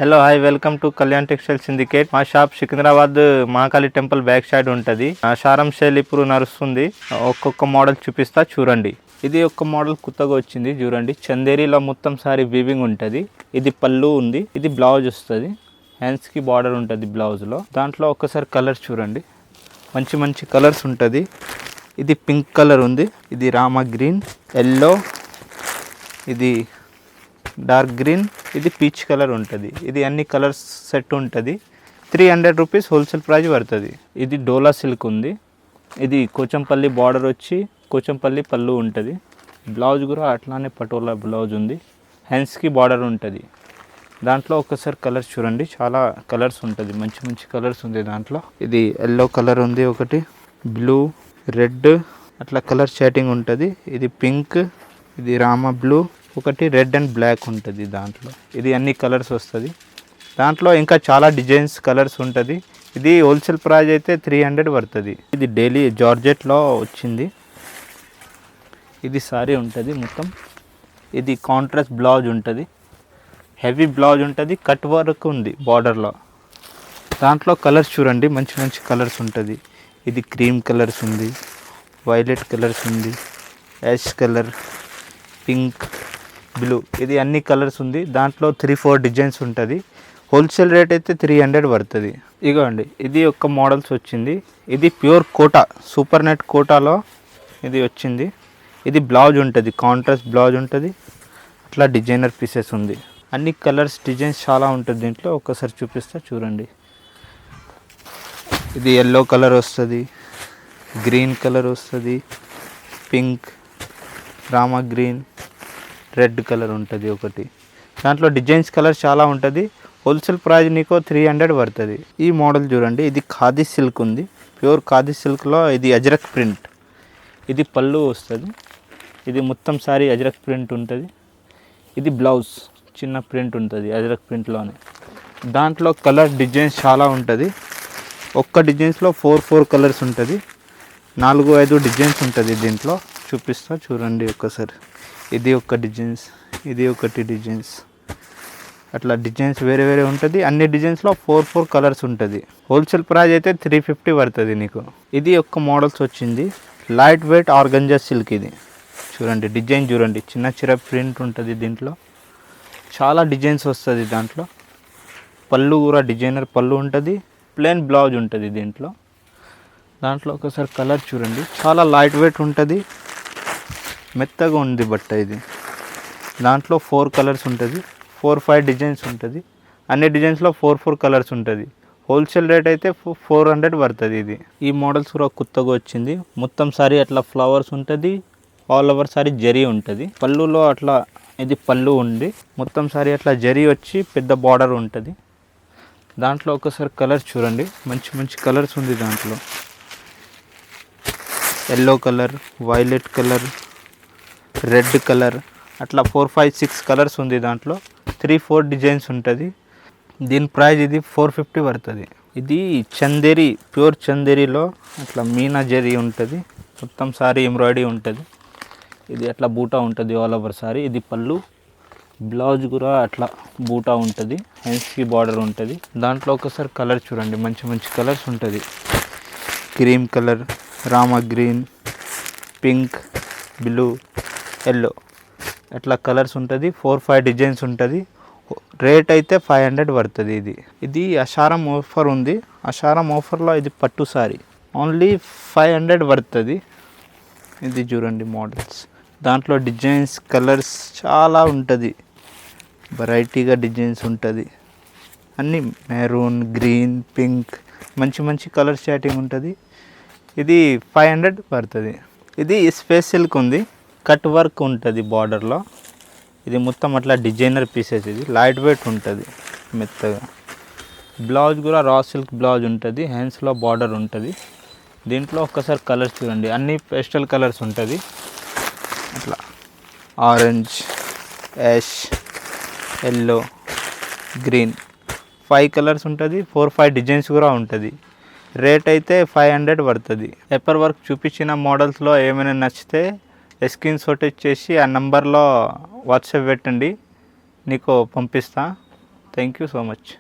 Hello hi welcome to Kalyan textile syndicate. మా shop Secunderabad Mahakali temple back side ఉంటుంది. షారం sale ఇప్పుడు నడుస్తుంది. ఒక్కొక్క మోడల్ చూపిస్తా చూడండి. ఇది ఒక మోడల్ కొత్తగా వచ్చింది చూడండి. చందేరిలో మొత్తం సారీ వీవింగ్ ఉంటుంది. ఇది పళ్ళు ఉంది, ఇది బ్లౌజ్ వస్తుంది. హ్యాండ్స్ కి బార్డర్ ఉంటుంది బ్లౌజ్ లో. దాంట్లో ఒక్కసారి కలర్స్ చూడండి, మంచి మంచి కలర్స్ ఉంటుంది. ఇది పింక్ కలర్ ఉంది, ఇది రామా గ్రీన్, ఎల్లో, ఇది డార్క్ గ్రీన్, ఇది పీచ్ కలర్ ఉంటుంది. ఇది అన్ని కలర్స్ సెట్ ఉంటుంది. 300 రూపీస్ హోల్సేల్ ప్రైస్ పడుతుంది. ఇది డోలా సిల్క్ ఉంది. ఇది కోచంపల్లి బార్డర్ వచ్చి కోచంపల్లి పళ్ళు ఉంటుంది. బ్లౌజ్ కూడా అట్లానే పటోలా బ్లౌజ్ ఉంది. హ్యాండ్స్కి బార్డర్ ఉంటుంది. దాంట్లో ఒకసారి కలర్స్ చూడండి, చాలా కలర్స్ ఉంటుంది, మంచి మంచి కలర్స్ ఉంది దాంట్లో. ఇది ఎల్లో కలర్ ఉంది, ఒకటి బ్లూ, రెడ్, అట్లా కలర్ షేటింగ్ ఉంటుంది. ఇది పింక్, ఇది రామా బ్లూ, ఒకటి రెడ్ అండ్ బ్లాక్ ఉంటుంది దాంట్లో. ఇది అన్ని కలర్స్ వస్తుంది. దాంట్లో ఇంకా చాలా డిజైన్స్ కలర్స్ ఉంటుంది. ఇది హోల్సేల్ ప్రైస్ అయితే 300 పడుతుంది. ఇది డైలీ జార్జెట్లో వచ్చింది. ఇది సారీ ఉంటుంది మొత్తం. ఇది కాంట్రాస్ట్ బ్లౌజ్ ఉంటుంది, హెవీ బ్లౌజ్ ఉంటుంది, కట్ వర్క్ ఉంది బార్డర్లో. దాంట్లో కలర్స్ చూడండి, మంచి మంచి కలర్స్ ఉంటుంది. ఇది క్రీమ్ కలర్స్ ఉంది, వైలెట్ కలర్స్ ఉంది, యాష్ కలర్, పింక్, బ్లూ, ఇది అన్ని కలర్స్ ఉంది. దాంట్లో 3-4 డిజైన్స్ ఉంటుంది. హోల్సేల్ రేట్ అయితే 300 పడుతుంది. ఇగోండి, ఇది ఒక మోడల్స్ వచ్చింది. ఇది ప్యూర్ కోటా, సూపర్ నెట్ కోటాలో ఇది వచ్చింది. ఇది బ్లౌజ్ ఉంటుంది, కాంట్రాస్ట్ బ్లౌజ్ ఉంటుంది. అట్లా డిజైనర్ పీసెస్ ఉంది. అన్ని కలర్స్ డిజైన్స్ చాలా ఉంటుంది దీంట్లో. ఒక్కసారి చూపిస్తా చూడండి. ఇది ఎల్లో కలర్ వస్తుంది, గ్రీన్ కలర్ వస్తుంది, pink, Rama green, red colour ఉంటుంది ఒకటి. దాంట్లో డిజైన్స్ కలర్ చాలా ఉంటుంది. హోల్సేల్ ప్రైస్ నీకు 300 పడుతుంది. ఈ మోడల్ చూడండి, ఇది ఖాదీ సిల్క్ ఉంది, ప్యూర్ ఖాదీ సిల్క్లో. ఇది అజ్రక్ ప్రింట్, ఇది పళ్ళు వస్తుంది. ఇది మొత్తం సారీ అజ్రక్ ప్రింట్ ఉంటుంది. ఇది బ్లౌజ్ చిన్న ప్రింట్ ఉంటుంది అజ్రక్ ప్రింట్లోనే. దాంట్లో కలర్ డిజైన్స్ చాలా ఉంటుంది. ఒక్క డిజైన్స్లో 4 కలర్స్ ఉంటుంది. 4-5 డిజైన్స్ ఉంటుంది దీంట్లో. చూపిస్తా చూడండి ఒక్కసారి. ఇది ఒక డిజైన్స్, ఇది ఒకటి డిజైన్స్, అట్లా డిజైన్స్ వేరే వేరే ఉంటుంది. అన్ని డిజైన్స్లో 4 కలర్స్ ఉంటుంది. హోల్సేల్ ప్రైస్ అయితే 350 పడుతుంది నీకు. ఇది ఒక మోడల్స్ వచ్చింది, లైట్ వెయిట్ ఆర్గంజా సిల్క్. ఇది చూడండి, డిజైన్ చూడండి, చిన్న చిన్న ప్రింట్ ఉంటుంది దీంట్లో. చాలా డిజైన్స్ వస్తుంది దాంట్లో. పళ్ళు కూడా డిజైనర్ పళ్ళు ఉంటుంది, ప్లెయిన్ బ్లౌజ్ ఉంటుంది దీంట్లో. దాంట్లో ఒకసారి కలర్ చూడండి, చాలా లైట్ వెయిట్ ఉంటుంది, మెత్తగా ఉంది బట్ట ఇది. దాంట్లో 4 కలర్స్ ఉంటుంది, 4-5 డిజైన్స్ ఉంటుంది. అన్ని డిజైన్స్లో 4 కలర్స్ ఉంటుంది. హోల్సేల్ రేట్ అయితే 400 పడుతుంది ఇది. ఈ మోడల్స్ కూడా కొత్తగా వచ్చింది. మొత్తం సారీ అట్లా ఫ్లవర్స్ ఉంటుంది, ఆల్ ఓవర్ సారీ జరీ ఉంటుంది. పళ్ళులో అట్లా ఇది పళ్ళు ఉంది. మొత్తం సారీ అట్లా జరీ వచ్చి పెద్ద బార్డర్ ఉంటుంది. దాంట్లో ఒకసారి కలర్స్ చూడండి, మంచి మంచి కలర్స్ ఉంది దాంట్లో. Yellow colour, violet colour, red colour, అట్లా 4-5-6 కలర్స్ ఉంది దాంట్లో. 3-4 డిజైన్స్ ఉంటుంది. దీని ప్రైస్ ఇది 450 పడుతుంది. ఇది చందేరి, ప్యూర్ చందేరిలో అట్లా మీనా జరీ ఉంటుంది. మొత్తం సారీ ఎంబ్రాయిడరీ ఉంటుంది. ఇది అట్లా బూటా ఉంటుంది ఆల్ ఓవర్ సారీ. ఇది పళ్ళు, బ్లౌజ్ కూడా అట్లా బూటా ఉంటుంది, హ్యాండ్స్కి బార్డర్ ఉంటుంది. దాంట్లో ఒకసారి కలర్ చూడండి, మంచి మంచి కలర్స్ ఉంటుంది. Cream colour, Rama green, pink, blue, yellow, అట్లా కలర్స్ ఉంటుంది. 4-5 డిజైన్స్ ఉంటుంది. రేట్ అయితే 500 పడుతుంది ఇది. ఇది అషారం ఆఫర్ ఉంది. అషారం ఆఫర్లో ఇది పట్టు సారీ ఓన్లీ 500 పడుతుంది. ఇది చూడండి మోడల్స్. దాంట్లో డిజైన్స్ కలర్స్ చాలా ఉంటుంది, వెరైటీగా డిజైన్స్ ఉంటుంది. అన్నీ మెరూన్, గ్రీన్, పింక్, మంచి మంచి కలర్ షేటింగ్ ఉంటుంది. ఇది 500 పడుతుంది. ఇది స్పేస్ సిల్క్ ఉంది, కట్ వర్క్ ఉంటుంది బార్డర్లో. ఇది మొత్తం అట్లా డిజైనర్ పీసెస్. ఇది లైట్ వెయిట్ ఉంటుంది, మెత్తగా. బ్లౌజ్ కూడా రా సిల్క్ బ్లౌజ్ ఉంటుంది, హ్యాండ్స్లో బార్డర్ ఉంటుంది. దీంట్లో ఒక్కసారి కలర్స్ చూడండి, అన్ని పేస్టల్ కలర్స్ ఉంటుంది. అట్లా orange, ash, yellow, green, 5 colours ఉంటుంది. 4-5 డిజైన్స్ కూడా ఉంటుంది. రేట్ అయితే 500 పడుతుంది. పేపర్ వర్క్ చూపించిన మోడల్స్లో ఏమైనా నచ్చితే స్క్రీన్ షాట్ ఇచ్చేసి ఆ నెంబర్లో వాట్సాప్ పెట్టండి, నీకు పంపిస్తా. Thank you so much.